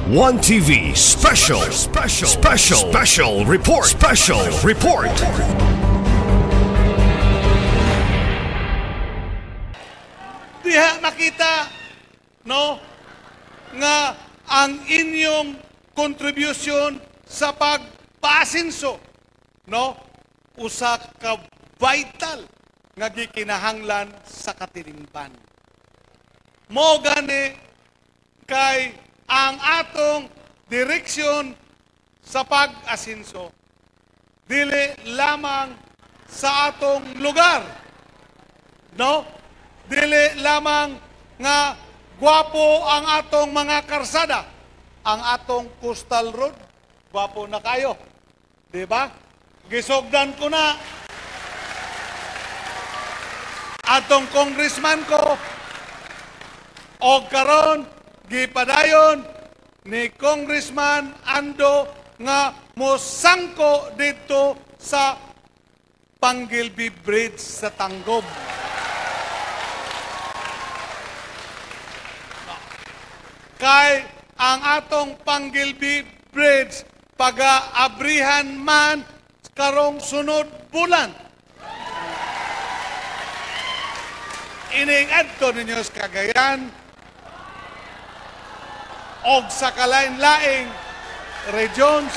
One TV special report. Diha makita no nga ang inyong contribution sa pagpaasinso no usa ka vital nga gikinahanglan sa katilingban. Mo gani kay ang atong direksyon sa pag-asinso dili lamang sa atong lugar, no? Dili lamang nga gwapo ang atong mga karsada, ang atong coastal road, gwapo na kayo, di ba? Gisogdan ko na atong congressman ko, o karon gipadayon ni Congressman Ando nga mosangko dito sa Panggilby Bridge sa Tanggob. Kay ang atong Panggilby Bridge pag-aabrihan man karong sunod bulan. Ining-adto ninyo sa Cagayan og sa kalain-laing regions.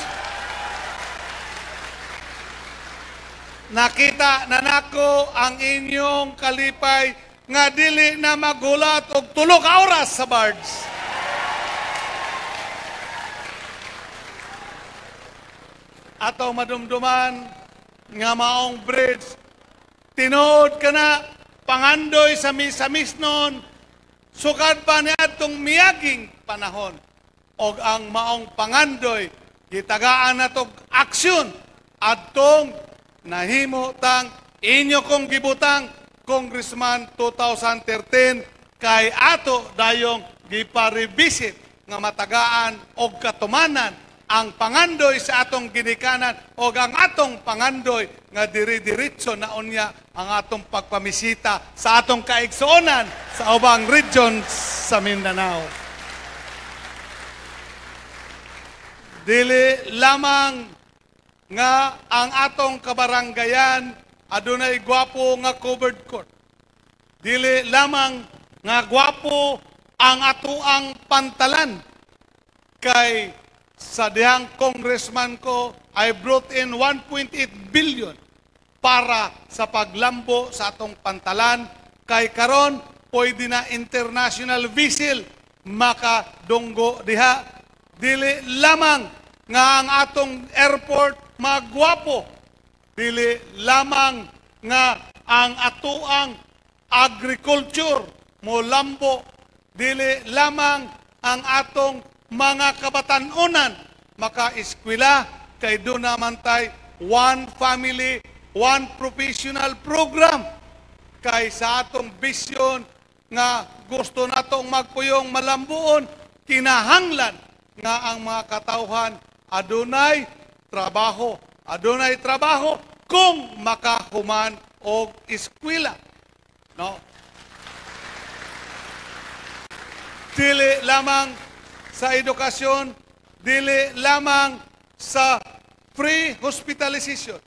Nakita na nako ang inyong kalipay nga dili na maghulat og 3 ka oras sa barge. Ato madumduman nga maong bridge, tinuod ka na pangandoy sa misnon, sukad pa ni atong miyaging panahon. Og ang maong pangandoy, gitagaan na tog aksyon adtong nahimo tang inyo kong gibutang Congressman 2013 kay ato dayong gipa-revisit nga matagaan og katumanan ang pangandoy sa atong ginikanan o ang atong pangandoy nga diri-diritso na unya ang atong pagpamisita sa atong kaigsuonan sa ubang regions sa Mindanao. Dili lamang nga ang atong kabaranggayan adunay gwapo nga covered court. Dili lamang nga gwapo ang atuang pantalan kay sa dihang congressman ko, I brought in 1.8 billion para sa paglambo sa atong pantalan. Kay karon, pwede na international vessel makadunggo diha. Dili lamang nga ang atong airport magwapo. Dili lamang nga ang atuang agriculture mo lambo. Dili lamang ang atong mga kabatanunan maka-eskwela kay doon naman tay one family, one professional program kay sa atong vision nga gusto natong magpuyong malambuon kinahanglan nga ang mga katawhan adunay trabaho kung makahuman og eskwela, no? Dili lamang sa edukasyon, dili lamang sa free hospitalization.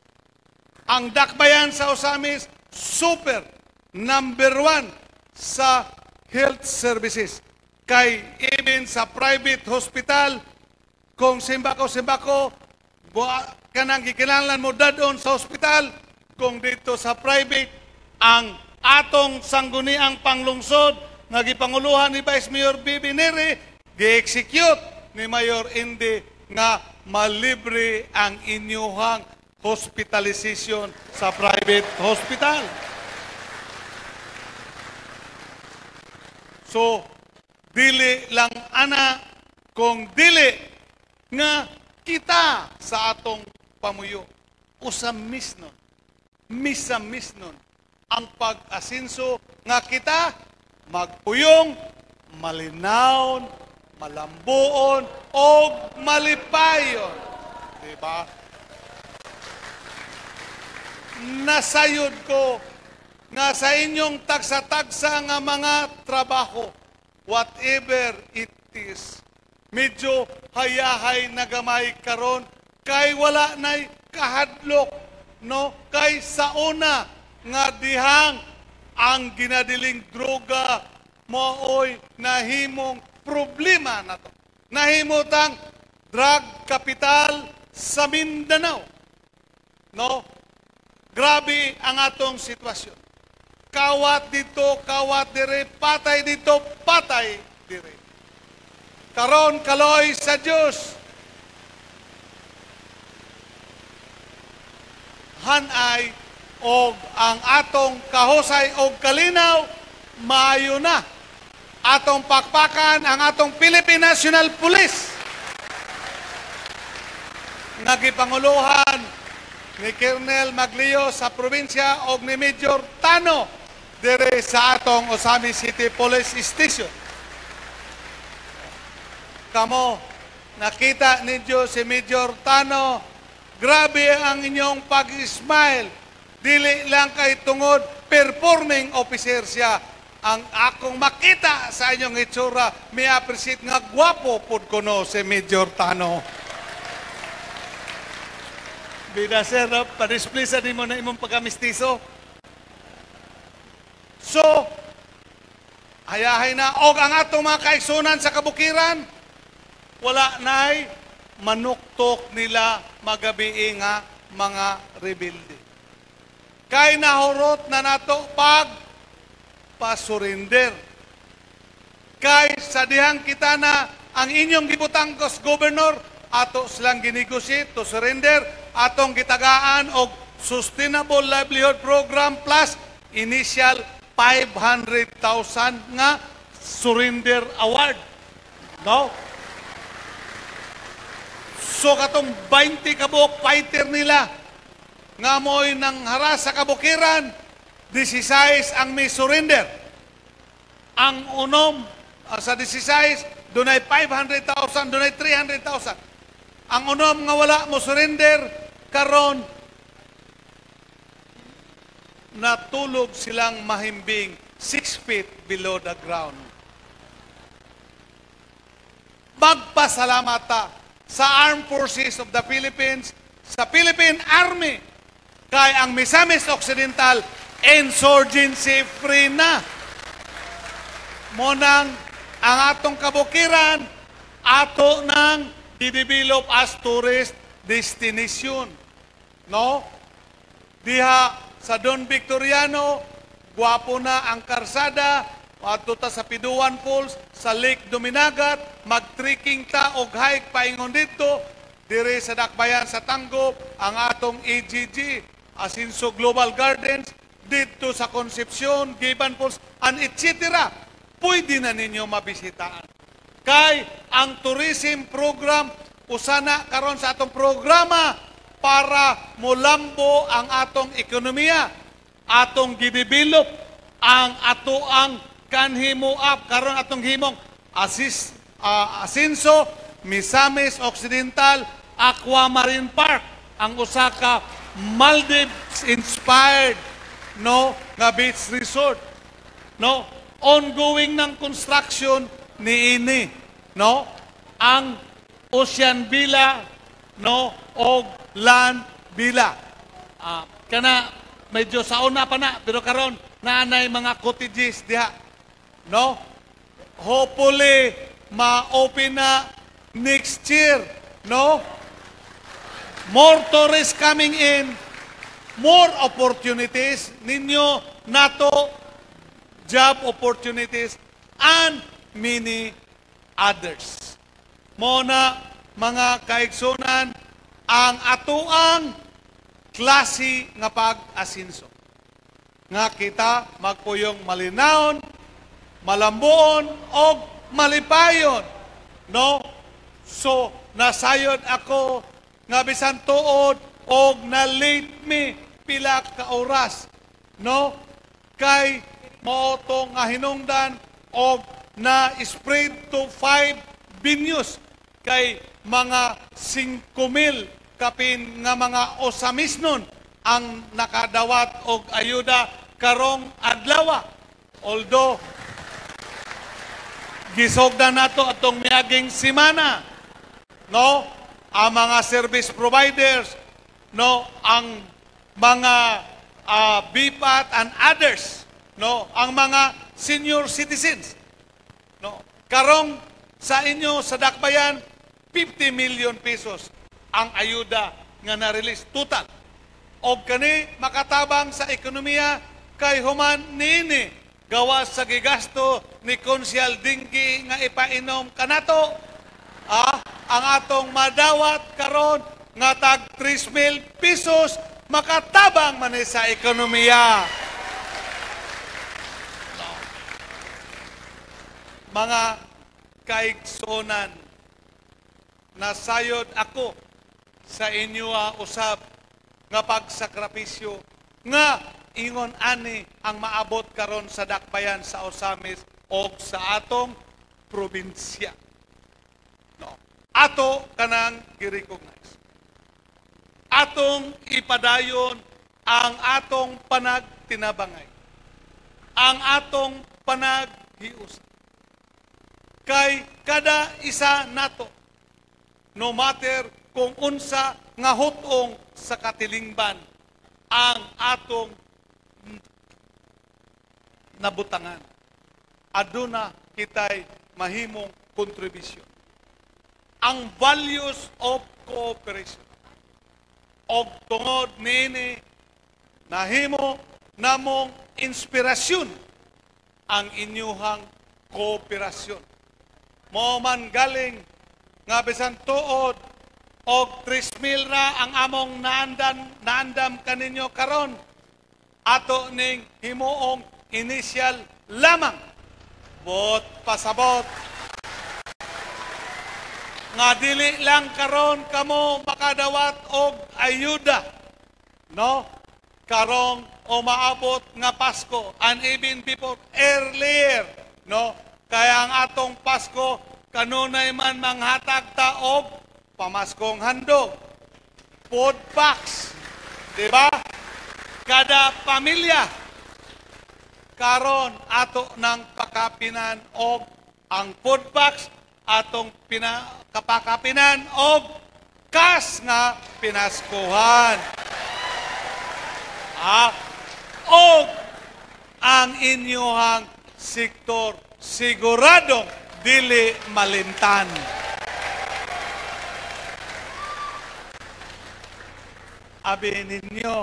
Ang dakbayan sa Osamis, super number 1 sa health services. Kay even sa private hospital, kung simbako, kanang gikinahanglan mo dadon sa hospital, kung dito sa private, ang atong sangguniang panglungsod, nga gipanguluhan ni Vice Mayor Bibi Neri, gi-execute ni Mayor Indy nga malibre ang inyuhang hospitalization sa private hospital. So, dili lang ana kung dili nga kita sa atong pamuyo. Usamisnon, misamisnon ang pag-asinso nga kita magpuyong, malinawon, malambuon, o malipayon. Diba? Nasayod ko nga sa inyong tagsa-tagsa nga mga trabaho, whatever it is, medyo hayahay na gamay karon kay wala nay kahadlok, no, kay sa una nga dihang ang ginadiling droga mooy nahimong problema na to. Nahimutang drug capital sa Mindanao. No? Grabe ang atong sitwasyon. Kawat dito, kawat dire, patay dito, patay dire. Karon kaloy sa Dios. Hanay og ang atong kahusay og kalinaw maayo na. Atong pakpakan ang atong Philippine National Police. Nagipanguluhan ni Colonel Maglio sa probinsya og ni Major Tano dire sa atong Osami City Police Station. Kamo, nakita ninyo si Major Tano, grabe ang inyong pag-smile. Dili lang kay tungod performing officer siya. Ang akong makita sa inyong itsura, may appreciate nga gwapo pod kuno si Major Tano. Bida sir, pa-display sa mo na imong pagkamistiso. So, hayahay na. Og ang atong mga kaigsunan sa kabukiran, wala na'y manuktok nila magabi nga mga rebelde. Kay nahurot na nato pag pasurinder. Kay sa dihang kita na ang inyong gibutang kos governor, ato silang ginegotiate to surrender, atong gitagaan og Sustainable Livelihood Program plus initial 500,000 nga surrender award. No? So katong 20 kabuk fighter nila nga mo'y nang haras sa kabukiran, 16 ang may surrender. Ang unom sa 16, dunay 500,000, dunay 300,000. Ang unom nga wala mo surrender, karon natulog silang mahimbing 6 feet below the ground. Magpasalamat ta sa Armed Forces of the Philippines, sa Philippine Army, kay ang Misamis Occidental insurgency free na. Monang ang atong kabukiran, ato nang i-develop as tourist destination. No? Diha sa Don Victoriano, gwapo na ang karsada, ato ta sa Piduan Falls, sa Lake Duminagat, mag-trekking ta og hike paingon dito, dire sa Dakbayan sa Tanggo, ang atong AGG, Asinso Global Gardens, dito sa Concepcion, Giban Falls, and etc. Pwede na ninyo mabisitaan. Kay ang tourism program, usana karon sa atong programa para mulambo ang atong ekonomiya, atong gidevelop ang atoang kanhimo up, karon atong himong Asinso, Misamis Occidental, Aquamarine Park, ang usa ka Maldives-inspired, no, nga beach resort. No, ongoing ng construction ni ini, no, ang Ocean Villa, no, og Land Villa. Kana medyo sauna pa na, pero karon naanay mga cottages diha, no. Hopefully ma-open na next year, no. More tourists coming in, more opportunities ninyo nato, job opportunities, and many others. Muna mga kaigsunan, ang atuang klase nga pag-asinso. Nga kita magpuyong malinawon, malambuon, o malipayon. No? So, nasayod ako nga bisan tuod og na-late me pila ka oras, no, kay moto nga hinungdan og na-spread to 5 venues kay mga 5,000 kapin nga mga osamisnon ang nakadawat og ayuda karong adlaw. Although gisogdan nato atong miaging semana. No? Ang mga service providers, no, ang mga BPAT and others, no, ang mga senior citizens, no. Karong sa inyo sa Dakbayan 50 million pesos ang ayuda nga na-release total. Og kani makatabang sa ekonomiya kay human nini gawas sa gigasto ni Konsyal Dingki nga ipainom kanato. Ang atong madawat karon nga tag 3,000 pesos makatabang man sa ekonomiya. No. Mga kaigsunan, nasayod ako sa inyo usab nga pagsakripisyo nga ingon ani ang maabot karon sa Dakbayan sa Osamis o sa atong probinsya. No. Ato kanang gi-recognize. Atong ipadayon ang atong panagtinabangay. Ang atong panaghiusap. Kay kada isa nato, no matter kung unsa nga hutong sa katilingban, ang atong nabutangan. Aduna kitay mahimong kontribusyon. Ang values of cooperation. Og tungod nini nahimo namong inspirasyon ang inyuhang kooperasyon. Mo man galing nga bisan tuod og 3,000 ra ang among naandam kaninyo karon, ato ning himuong initial lamang. Bot pasabot nga dili lang karon kamo makadawat og ayuda, no? Karong o maabot nga Pasko and even before earlier, no? Kaya ang atong Pasko kanunay man manghatag ta og pamaskong handog, food packs, di ba? Kada pamilya karon ato nang pakapinan og ang food packs atong kapakapinan og kas nga pinaskuhan. Og ang inyong sektor siguradong dili malimtan. Abi ninyo,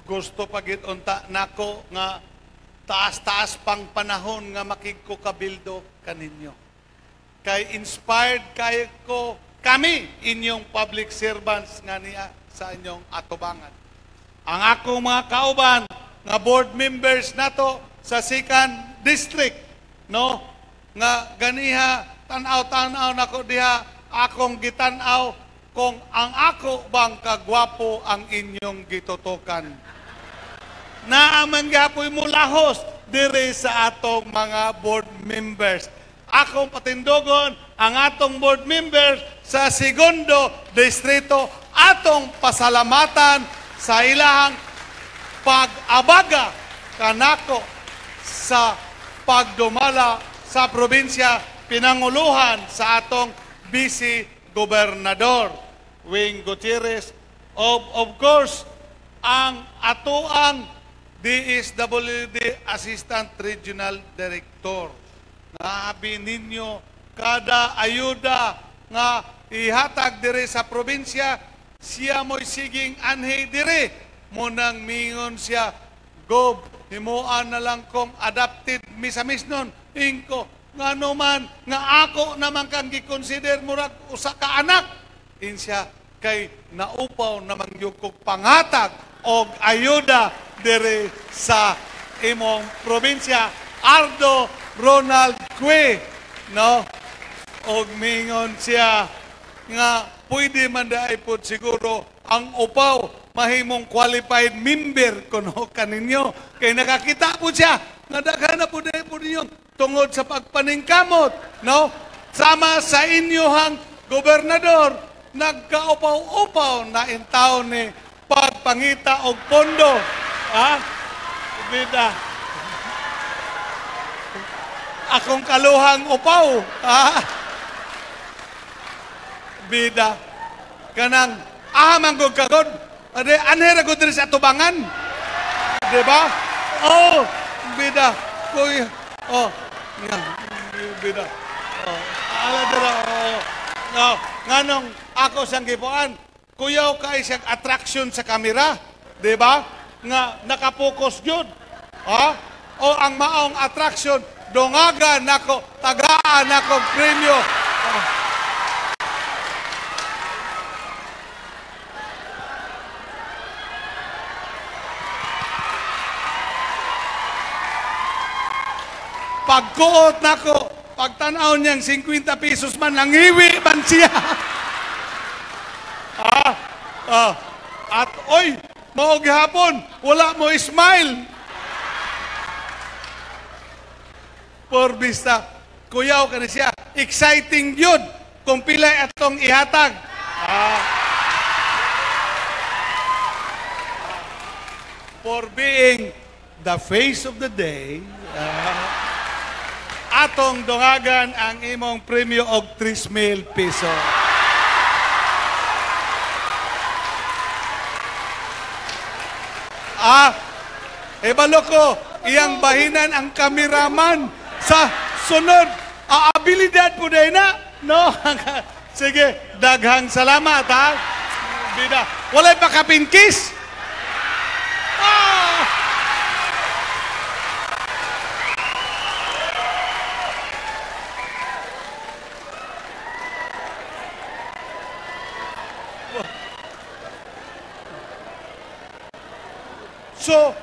gusto pagit unta nako nga taas-taas pang panahon nga makigkukabildo kaninyo. Kay inspired kay ko kami inyong public servants nga niya sa inyong atubangan. Ang akong mga kauban nga board members nato sa second district, no, nga ganiha tanaw-tanaw nako diha akong gitanaw kung ang ako bang kagwapo ang inyong gitutukan. Naamang gapoy mo lahos dire sa atong mga board members. Akong patindogon ang atong board members sa segundo distrito atong pasalamatan sa ilahang pag-abaga kanako sa pagdumala sa probinsya pinanguluhan sa atong Vice Gobernador Wing Gutierrez. Of course, ang atoang DSWD Assistant Regional Director. Nabi ninyo kada ayuda nga ihatag dire sa probinsya, siya mo'y siging anhi dire. Munang mingon siya, Gob, himuan na lang kong adopted misamis nun. Ingko, nga naman, nga ako naman kang gikonsider murag usa ka anak. Insya, kay naupaw naman yung pangatag o ayuda dire sa imong probinsya. Ardo Ronald Cue, no? Og mingon siya nga pwede man daay po siguro ang upaw mahimong qualified member kuno kaninyo. Kay nakakita po siya nga daghan na po daay po ninyo tungod sa pagpaningkamot, no? Sama sa inyohang gobernador nagkaupaw-upaw na intaw ni pagpangita og pondo. Bida. akong kaluhang upaw. Ha? Bida. Kanang, ahamang kong kagod. Anhera ko din sa tubangan. Diba? Oh, bida. Kuya. Oh, nga. Bida. Oh, ala dira. Oh, nganong ako siyang gipuan. Kuyaw kay siyang attraction sa kamera. Diba? Nga, nakapokus yun. Ha? O ang maong attraction, dongagan nako, tagaan nako premyo. Pagkuot nako, pagtanaw niyang 50 pesos man, nangiwi man siya. At oy, mao gihapon, wala mo smile. Por vista, kuyaw ka na siya. Exciting yun kung pilay atong ihatag. For being the face of the day, atong dongagan ang imong premyo og 3,000 piso. Ebalo ko, iyang bahinan ang kameraman sa sunod. Abilidad po din na. No? Sige, daghang salamat, ha? Bida. Walay pa kapinkis? So,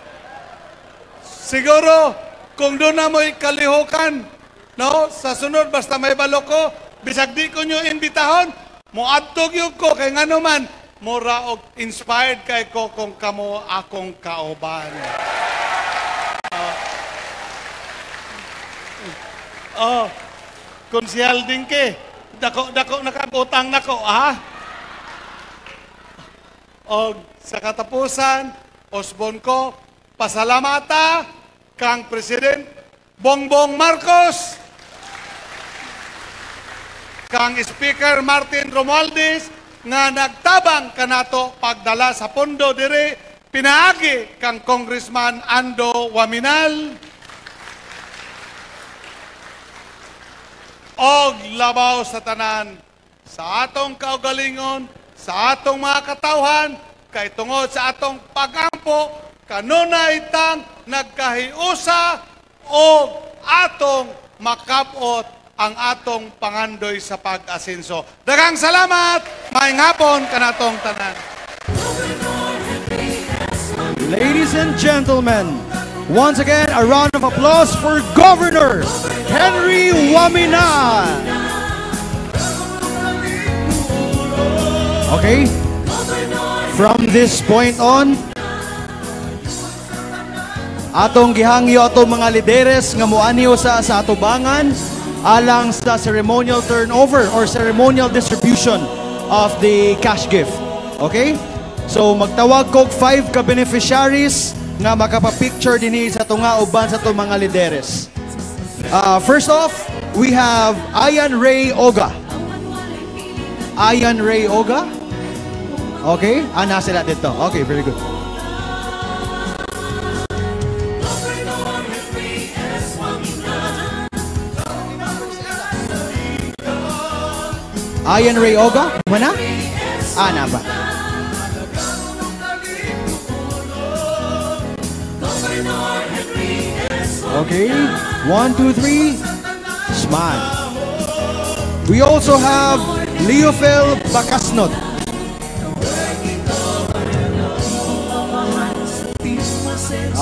siguro, kung doon na mo'y kalihukan, no? Sa sunod, basta may baloko, bisag di ko nyo imbitahon, muadtog yun ko, kay nga naman, mura og inspired kay ko kung kamo akong kauban. Konsihal din ke, dako nakabutang nako, ha? O sa katapusan, Osbon ko, pasalamata kang President Bongbong Marcos, kang Speaker Martin Romualdez, nga nagtabang kanato pagdala sa pondo dire, pinaagi kang Congressman Ando Waminal, og labaw sa tanan, sa atong kaugalingon, sa atong mga katawhan, kay tungod sa atong pagampo, kanunay tang nagkahiusa o atong makapot ang atong pangandoy sa pag-asenso. Daghang salamat, maayong hapon kanatong tanan. Ladies and gentlemen, once again, a round of applause for Governor Henry Wamina. Okay? From this point on, atong gihangyo atong mga lideres nga moanyo sa atubangan alang sa ceremonial turnover or ceremonial distribution of the cash gift. Okay? So magtawag kog 5 ka beneficiaries nga makapapicture dinhi sa tunga uban sa atong mga lideres. First off, we have Ayan Ray Oga. Ayan Ray Oga. Okay? Nasa sila dito. Okay, very good. Ayan Ray Oga? Mana? Na ba? Okay. 1, 2, 3. Smile. We also have Leofel Bacasnot.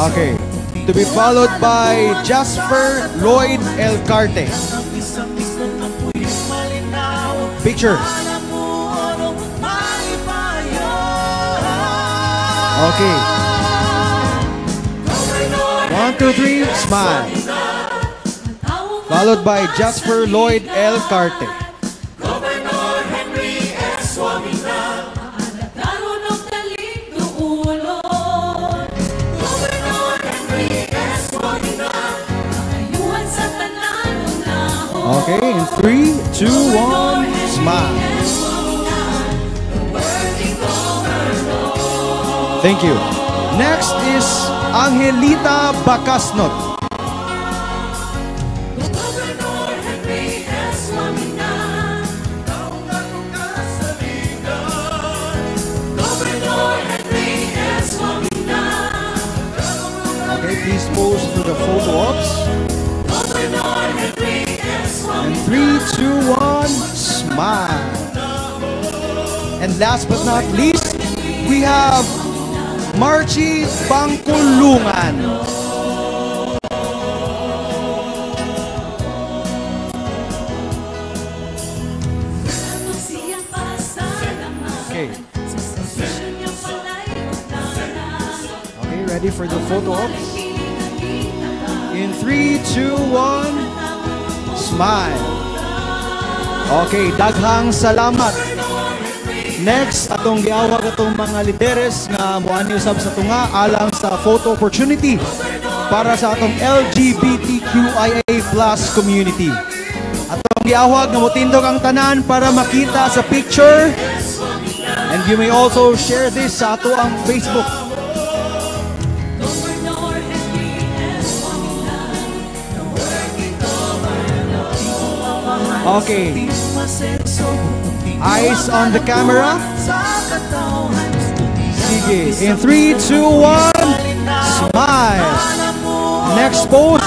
Okay. To be followed by Jasper Lloyd Elcarte. Picture. Okay. 1, 2, 3. Smile. Followed by Jasper Lloyd Elcarte. Okay, in 3, 2, 1, smile. Thank you. Next is Angelita Bacasnot. Okay, please pose for the photo ops. And 3, 2, 1, smile. And last but not least, we have Marchie Bangkulungan. Okay. Okay, ready for the photo ops? In 3, 2, 1, smile. Okay, daghang salamat. Next, atong giawag atong mga lideres nga muani usab sa tunga alang sa photo opportunity para sa atong LGBTQIA+ community. Atong giawag nga motindog ang tanan para makita sa picture. And you may also share this sa ato ang Facebook. Okay. Eyes on the camera. Sige. In 3, 2, 1, smile. Next pose.